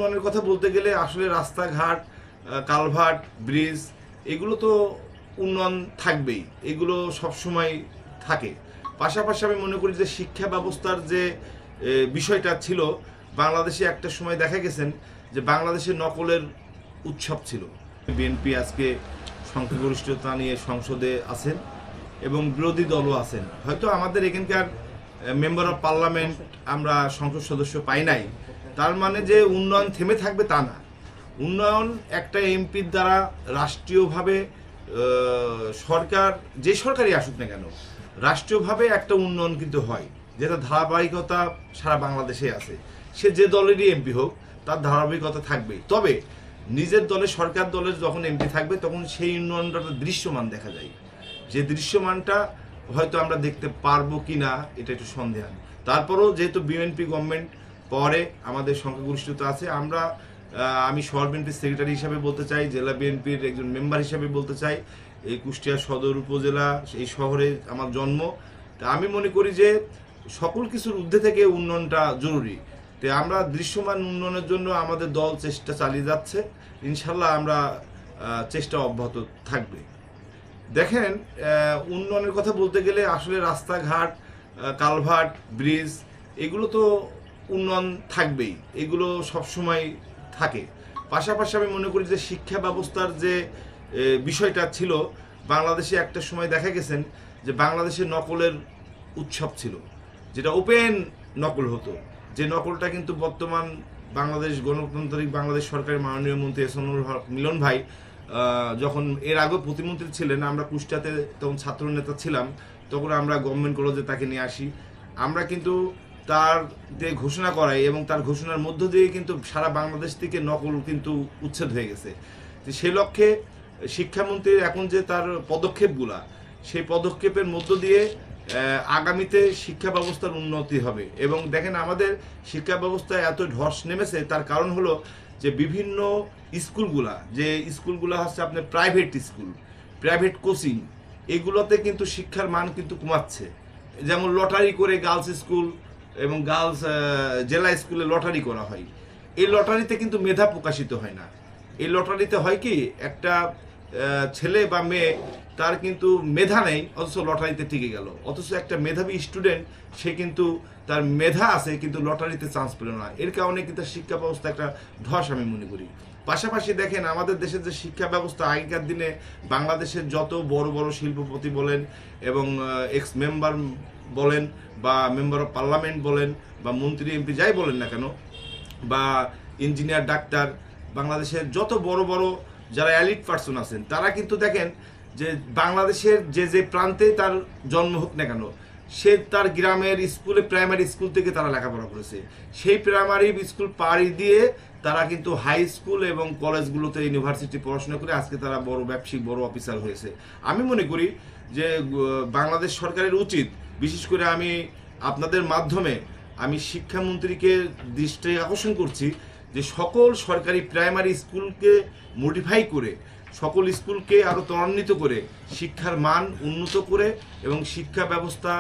উন্নয়নের কথা বলতে গেলে আসলে রাস্তাঘাট, কালভার্ট, ব্রিজ এগুলো তো উন্নয়ন থাকবেই, এগুলো সবসময় থাকে। পাশাপাশি আমি মনে করি যে শিক্ষা ব্যবস্থার যে বিষয়টা ছিল, বাংলাদেশে একটা সময় দেখা গেছেন যে বাংলাদেশে নকলের উৎসব ছিল। বিএনপি আজকে সংখ্যাগরিষ্ঠতা নিয়ে সংসদে আছেন এবং বিরোধী দলও আছেন। হয়তো আমাদের এখানকার মেম্বার অফ পার্লামেন্ট আমরা সংসদ সদস্য পাই নাই, তার মানে যে উন্নয়ন থেমে থাকবে তা না। উন্নয়ন একটা এমপির দ্বারা রাষ্ট্রীয়ভাবে সরকার, যে সরকারই আসুক না কেন, রাষ্ট্রীয়ভাবে একটা উন্নয়ন কিন্তু হয়, যেটা ধারাবাহিকতা সারা বাংলাদেশে আছে। সে যে দলেরই এমপি হোক, তার ধারাবাহিকতা থাকবেই। তবে নিজের দলের, সরকার দলের যখন এমপি থাকবে তখন সেই উন্নয়নটা দৃশ্যমান দেখা যায়। যে দৃশ্যমানটা হয়তো আমরা দেখতে পারবো কি না এটা একটু সন্দেহান। তারপরও যেহেতু বিএনপি গভর্নমেন্ট পরে আমাদের সংখ্যাগরিষ্ঠতা আছে, আমি শহর বিএনপির সেক্রেটারি হিসাবে বলতে চাই, জেলা বিএনপির একজন মেম্বার হিসাবে বলতে চাই। এই কুষ্টিয়া সদর উপজেলা, এই শহরে আমার জন্ম। তা আমি মনে করি যে সকল কিছুর ঊর্ধ্বে থেকে উন্নয়নটা জরুরি। তো আমরা দৃশ্যমান উন্নয়নের জন্য আমাদের দল চেষ্টা চালিয়ে যাচ্ছে। ইনশাল্লাহ আমরা চেষ্টা অব্যাহত থাকবে। দেখেন, উন্নয়নের কথা বলতে গেলে আসলে রাস্তাঘাট, কালভার্ট, ব্রিজ এগুলো তো উন্নয়ন থাকবেই, এগুলো সবসময় থাকে। পাশাপাশি আমি মনে করি যে শিক্ষা ব্যবস্থার যে বিষয়টা ছিল, বাংলাদেশে একটা সময় দেখা গেছেন যে বাংলাদেশে নকলের উৎসব ছিল, যেটা ওপেন নকল হতো। যে নকলটা কিন্তু বর্তমান বাংলাদেশ গণতান্ত্রিক বাংলাদেশ সরকারের মাননীয় মন্ত্রী এহসানুল হক মিলন ভাই যখন এর আগে প্রতিমন্ত্রী ছিলেন, আমরা কুষ্টিয়াতে তখন ছাত্র নেতা ছিলাম, তখন আমরা গভর্নমেন্ট কলেজে তাকে নিয়ে আসি। আমরা কিন্তু তার যে ঘোষণা করাই এবং তার ঘোষণার মধ্য দিয়ে কিন্তু সারা বাংলাদেশ থেকে নকল কিন্তু উচ্ছেদ হয়ে গেছে। সেই লক্ষ্যে শিক্ষামন্ত্রীর এখন যে তার পদক্ষেপগুলা, সেই পদক্ষেপের মধ্য দিয়ে আগামীতে শিক্ষা ব্যবস্থার উন্নতি হবে। এবং দেখেন, আমাদের শিক্ষা ব্যবস্থায় এত ধস নেমেছে, তার কারণ হলো যে বিভিন্ন স্কুলগুলা হচ্ছে আপনার প্রাইভেট স্কুল, প্রাইভেট কোচিং, এগুলোতে কিন্তু শিক্ষার মান কিন্তু কমাচ্ছে। যেমন লটারি করে গার্লস স্কুল এবং গার্লস জেলা স্কুলে লটারি করা হয়। এই লটারিতে কিন্তু মেধা প্রকাশিত হয় না। এই লটারিতে হয় কি, একটা ছেলে বা মেয়ে, তার কিন্তু মেধা নেই, অথচ লটারিতে টিকে গেল। অথচ একটা মেধাবী স্টুডেন্ট, সে কিন্তু তার মেধা আছে কিন্তু লটারিতে চান্স পেল না। এর কারণে কিন্তু শিক্ষা ব্যবস্থা একটা ধস আমি মনে করি। পাশাপাশি দেখেন, আমাদের দেশের যে শিক্ষা ব্যবস্থা, আগেকার দিনে বাংলাদেশের যত বড় বড় শিল্পপতি বলেন এবং এক্স মেম্বার বলেন বা মেম্বার অফ পার্লামেন্ট বলেন বা মন্ত্রী এমপি যাই বলেন না কেন, বা ইঞ্জিনিয়ার, ডাক্তার, বাংলাদেশের যত বড় বড় যারা এলিট পার্সন আছেন, তারা কিন্তু দেখেন যে বাংলাদেশের যে প্রান্তে তার জন্ম হোক না কেন, সে তার গ্রামের স্কুলে, প্রাইমারি স্কুল থেকে তারা লেখাপড়া করেছে। সেই প্রাইমারি স্কুল পাড়ি দিয়ে তারা কিন্তু হাই স্কুল এবং কলেজগুলোতে, ইউনিভার্সিটি পড়াশোনা করে আজকে তারা বড় ব্যবসায়িক, বড় অফিসার হয়েছে। আমি মনে করি যে বাংলাদেশ সরকারের উচিত, বিশেষ করে আমি আপনাদের মাধ্যমে আমি শিক্ষামন্ত্রীকে দৃষ্টি আকর্ষণ করছি যে সকল সরকারি প্রাইমারি স্কুলকে মডিফাই করে, সকল স্কুলকে আরও ত্বরান্বিত করে, শিক্ষার মান উন্নত করে এবং শিক্ষা ব্যবস্থা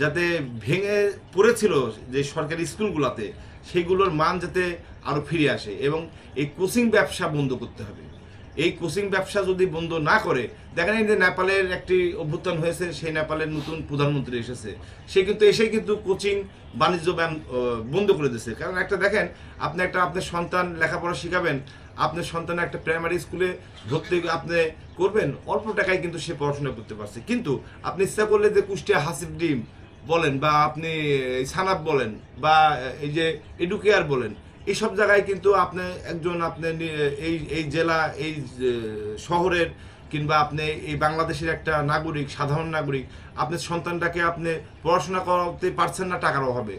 যাতে ভেঙে পড়েছিল যে সরকারি স্কুলগুলোতে, সেগুলোর মান যাতে আরও ফিরে আসে। এবং এই কোচিং ব্যবসা বন্ধ করতে হবে। এই কোচিং ব্যবসা যদি বন্ধ না করে, দেখেন এই যে নেপালের একটি অভ্যুত্থান হয়েছে, সেই নেপালের নতুন প্রধানমন্ত্রী এসেছে, সে কিন্তু এসে কিন্তু কোচিং বাণিজ্য বন্ধ করে দিয়েছে। কারণ একটা দেখেন, আপনি আপনার সন্তান লেখাপড়া শিখাবেন, আপনার সন্তানের একটা প্রাইমারি স্কুলে ভর্তি আপনি করবেন, অল্প টাকায় কিন্তু সে পড়াশোনা করতে পারছে। কিন্তু আপনি ইচ্ছা করলে যে কুষ্টিয়া হাসিব ডিম বলেন বা আপনি সানাপ বলেন বা এই যে এডুকেয়ার বলেন, এইসব জায়গায় কিন্তু আপনি এই জেলা, এই শহরের কিংবা আপনি এই বাংলাদেশের একটা নাগরিক, সাধারণ নাগরিক, আপনার সন্তানটাকে আপনি পড়াশোনা করাতে পারছেন না টাকার অভাবে।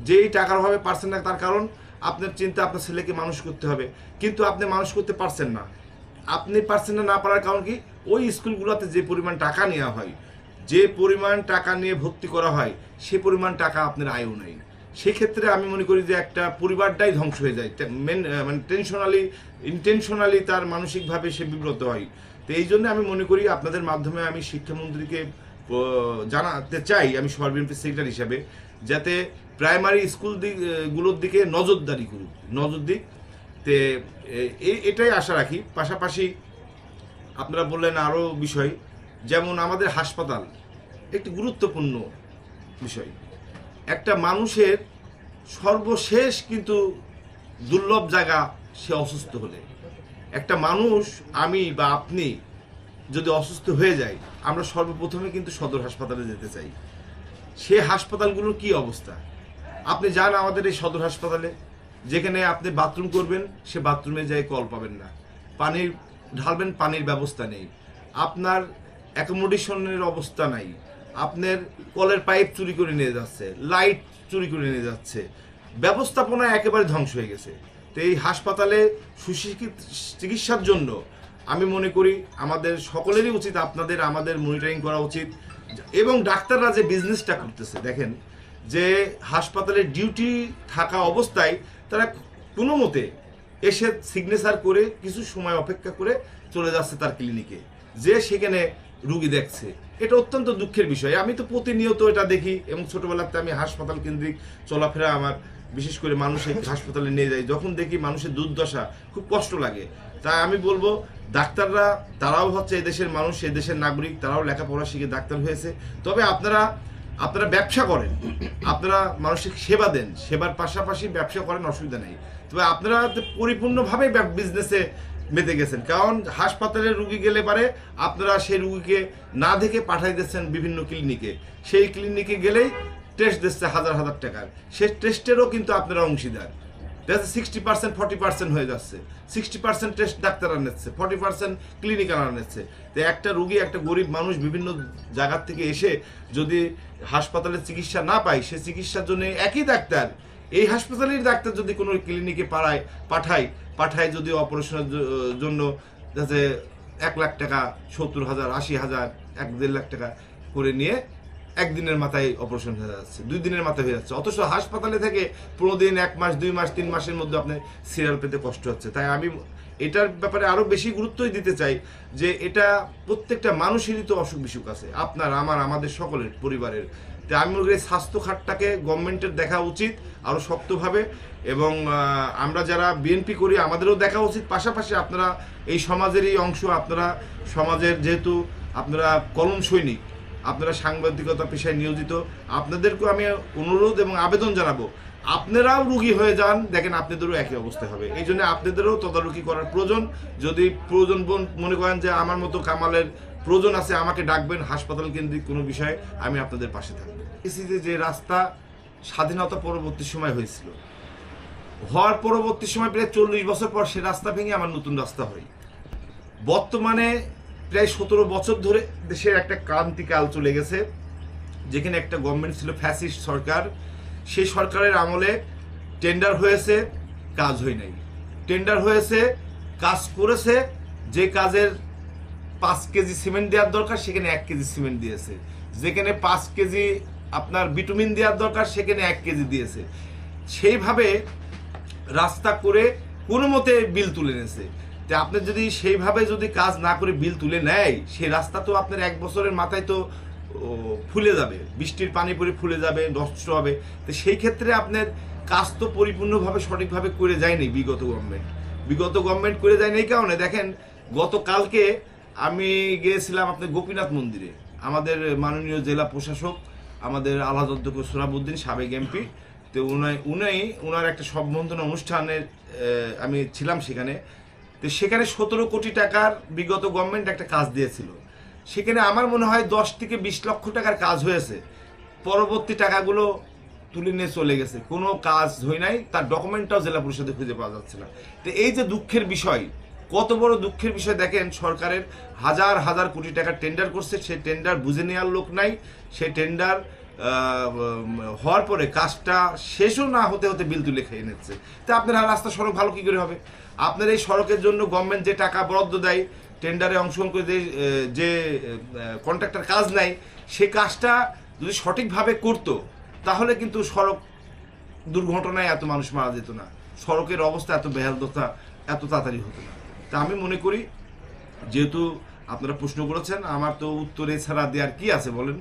যেই টাকার অভাবে পারছেন না, তার কারণ আপনার চিন্তা আপনার ছেলেকে মানুষ করতে হবে, কিন্তু আপনি মানুষ করতে পারছেন না। আপনি পারছেন না পারার কারণ কি, ওই স্কুলগুলোতে যে পরিমাণ টাকা নেওয়া হয়, যে পরিমাণ টাকা নিয়ে ভর্তি করা হয়, সে পরিমাণ টাকা আপনার আয়ও নেই। সেক্ষেত্রে আমি মনে করি যে একটা পরিবারটাই ধ্বংস হয়ে যায়, মানে ইন্টেনশনালি তার মানসিকভাবে সে বিব্রত হয়। তো এই জন্য আমি মনে করি আপনাদের মাধ্যমে আমি শিক্ষামন্ত্রীকে জানাতে চাই, আমি শহর বিএনপি সেক্রেটারি হিসাবে, যাতে প্রাইমারি স্কুল গুলোর দিকে নজর দিক, তে এটাই আশা রাখি। পাশাপাশি আপনারা বললেন আরও বিষয়, যেমন আমাদের হাসপাতাল একটি গুরুত্বপূর্ণ বিষয়। একটা মানুষের সর্বশেষ কিন্তু দুর্লভ জায়গা সে অসুস্থ হলে। একটা মানুষ, আমি বা আপনি যদি অসুস্থ হয়ে যায়, আমরা সর্বপ্রথমে কিন্তু সদর হাসপাতালে যেতে চাই। সে হাসপাতালগুলোর কি অবস্থা? আপনি যান আমাদের এই সদর হাসপাতালে, যেখানে আপনি বাথরুম করবেন, সে বাথরুমে যাই কল পাবেন না, পানির ঢালবেন, পানির ব্যবস্থা নেই, আপনার অ্যাকোমোডেশনের অবস্থা নাই, আপনার কলের পাইপ চুরি করে নিয়ে যাচ্ছে, লাইট চুরি করে নিয়ে যাচ্ছে, ব্যবস্থাপনা একেবারে ধ্বংস হয়ে গেছে। তো এই হাসপাতালে সুশিক্ষিত চিকিৎসার জন্য আমি মনে করি আমাদের সকলেরই উচিত, আপনাদের আমাদের মনিটরিং করা উচিত। এবং ডাক্তাররা যে বিজনেসটা করতেছে দেখেন, যে হাসপাতালে ডিউটি থাকা অবস্থায় তারা কোনো মতে এসে সিগনেচার করে কিছু সময় অপেক্ষা করে চলে যাচ্ছে তার ক্লিনিকে, যে সেখানে রুগী দেখছে। এটা অত্যন্ত দুঃখের বিষয়। আমি তো প্রতিনিয়ত এটা দেখি, এবং ছোটবেলাতে আমি হাসপাতাল কেন্দ্রিক চলাফেরা আমার, বিশেষ করে মানুষের হাসপাতালে নিয়ে যাই, যখন দেখি মানুষের দুর্দশা খুব কষ্ট লাগে। তাই আমি বলবো ডাক্তাররা, তারাও হচ্ছে এদেশের মানুষ, এদেশের নাগরিক, তারাও লেখাপড়া শিখে ডাক্তার হয়েছে। তবে আপনারা ব্যবসা করেন, আপনারা মানুষের সেবা দেন, সেবার পাশাপাশি ব্যবসা করেন, অসুবিধা নেই। তবে আপনারা পরিপূর্ণভাবে বিজনেসে মেতে গেছেন, কারণ হাসপাতালে রুগী গেলে পারে আপনারা সেই রুগীকে না দেখে পাঠাই দিচ্ছেন বিভিন্ন ক্লিনিকে। সেই ক্লিনিকে গেলেই টেস্ট দিচ্ছে হাজার হাজার টাকার, সেই টেস্টেরও কিন্তু আপনারা অংশীদার। 60% 40% হয়ে যাচ্ছে। 60% টেস্ট ডাক্তাররা নিচ্ছে, 40% ক্লিনিকাররা নিচ্ছে। তো একটা রুগী, একটা গরিব মানুষ বিভিন্ন জায়গার থেকে এসে যদি হাসপাতালে চিকিৎসা না পায়, সে চিকিৎসার জন্য একই ডাক্তার, এই হাসপাতালের ডাক্তার যদি কোনো ক্লিনিকে পাঠায় যদি অপারেশনের জন্য যাতে 1 লাখ টাকা, 70,000, 80,000, 1-1.5 লাখ টাকা করে নিয়ে একদিনের মাথায় অপারেশন হয়ে যাচ্ছে, 2 দিনের মাথায় হয়ে যাচ্ছে। অথচ হাসপাতালে থেকে 15 দিন, 1 মাস, 2 মাস, 3 মাসের মধ্যে আপনি সিরিয়াল পেতে কষ্ট হচ্ছে। তাই আমি এটার ব্যাপারে আরও বেশি গুরুত্বই দিতে চাই, যে এটা প্রত্যেকটা মানুষেরই তো অসুখ বিসুখ আছে, আপনার, আমার, আমাদের সকলের পরিবারের। তাই আমি মনে করি স্বাস্থ্য খাতটাকে গভর্নমেন্টের দেখা উচিত আরও শক্তভাবে, এবং আমরা যারা বিএনপি করি আমাদেরও দেখা উচিত। পাশাপাশি আপনারা এই সমাজেরই অংশ, আপনারা সমাজের যেহেতু আপনারা কলম সৈনিক, আপনারা সাংবাদিকতা পেশায় নিয়োজিত, আপনাদেরকেও আমি অনুরোধ এবং আবেদন জানাবো, আপনারাও রুগী হয়ে যান, দেখেন আপনাদেরও একই অবস্থা হবে। এই জন্য আপনাদেরও তদারকি করার প্রয়োজন। যদি প্রয়োজন মনে করেন যে আমার মতো কামালের প্রয়োজন আছে, আমাকে ডাকবেন, হাসপাতাল কেন্দ্রিক কোনো বিষয়ে আমি আপনাদের পাশে থাকবো। যে রাস্তা স্বাধীনতা পরবর্তী সময় হয়েছিল, হওয়ার পরবর্তী সময় প্রায় 40 বছর পর সে রাস্তা ভেঙে আমার নতুন রাস্তা হয়। বর্তমানে প্রায় 17 বছর ধরে দেশের একটা ক্রান্তিকাল চলে গেছে, যেখানে একটা গভর্নমেন্ট ছিল ফ্যাসিস্ট সরকার। সেই সরকারের আমলে টেন্ডার হয়েছে, কাজ হয় নাই। টেন্ডার হয়েছে, কাজ করেছে, যে কাজের 5 কেজি সিমেন্ট দেওয়ার দরকার সেখানে 1 কেজি সিমেন্ট দিয়েছে, যেখানে 5 কেজি আপনার বিটুমিন দেওয়ার দরকার সেখানে 1 কেজি দিয়েছে। সেইভাবে রাস্তা করে কোনো মতে বিল তুলে নিয়েছে। তো আপনি যদি সেইভাবে যদি কাজ না করে বিল তুলে নেয়, সেই রাস্তা তো আপনার 1 বছরের মাথায় তো ফুলে যাবে, বৃষ্টির পানি পড়ে ফুলে যাবে, নষ্ট হবে। তো সেই ক্ষেত্রে আপনার কাজ তো পরিপূর্ণভাবে সঠিকভাবে করে যায়নি বিগত গভর্নমেন্ট করে যায়নি। এই কারণে দেখেন, গতকালকে আমি গিয়েছিলাম আপনার গোপীনাথ মন্দিরে, আমাদের মাননীয় জেলা প্রশাসক, আমাদের আলাদা অধ্যক্ষ সোহরাবউদ্দিন, সাবেক এমপি, তো উনার একটা সম্বর্ধনা অনুষ্ঠানের আমি ছিলাম সেখানে। তো সেখানে 17 কোটি টাকার বিগত গভর্নমেন্ট একটা কাজ দিয়েছিল। সেখানে আমার মনে হয় 10 থেকে 20 লক্ষ টাকার কাজ হয়েছে, পরবর্তী টাকাগুলো তুলে নিয়ে চলে গেছে, কোনো কাজ হয় নাই, তার ডকুমেন্টটাও জেলা পরিষদে খুঁজে পাওয়া যাচ্ছে না। তো এই যে দুঃখের বিষয়, কত বড় দুঃখের বিষয় দেখেন, সরকারের হাজার হাজার কোটি টাকা টেন্ডার করছে, সেই টেন্ডার বুঝে নেওয়ার লোক নাই, সেই টেন্ডার হওয়ার পরে কাজটা শেষও না হতে হতে বিল তুলে খেয়ে নিচ্ছে। তা আপনার রাস্তা সড়ক ভালো কি করে হবে? আপনার এই সড়কের জন্য গভর্নমেন্ট যে টাকা বরাদ্দ দেয়, টেন্ডারে অংশগ্রহণ করে যে কন্ট্রাক্টর কাজ নেয়, সে কাজটা যদি সঠিকভাবে করতো, তাহলে কিন্তু সড়ক দুর্ঘটনায় এত মানুষ মারা যেত না, সড়কের অবস্থা এত বেহালদশা এত তাড়াতাড়ি হতো না। তা আমি মনে করি, যেহেতু আপনারা প্রশ্ন করেছেন, আমার তো উত্তর এছাড়া দেওয়ার কি আছে বলেন।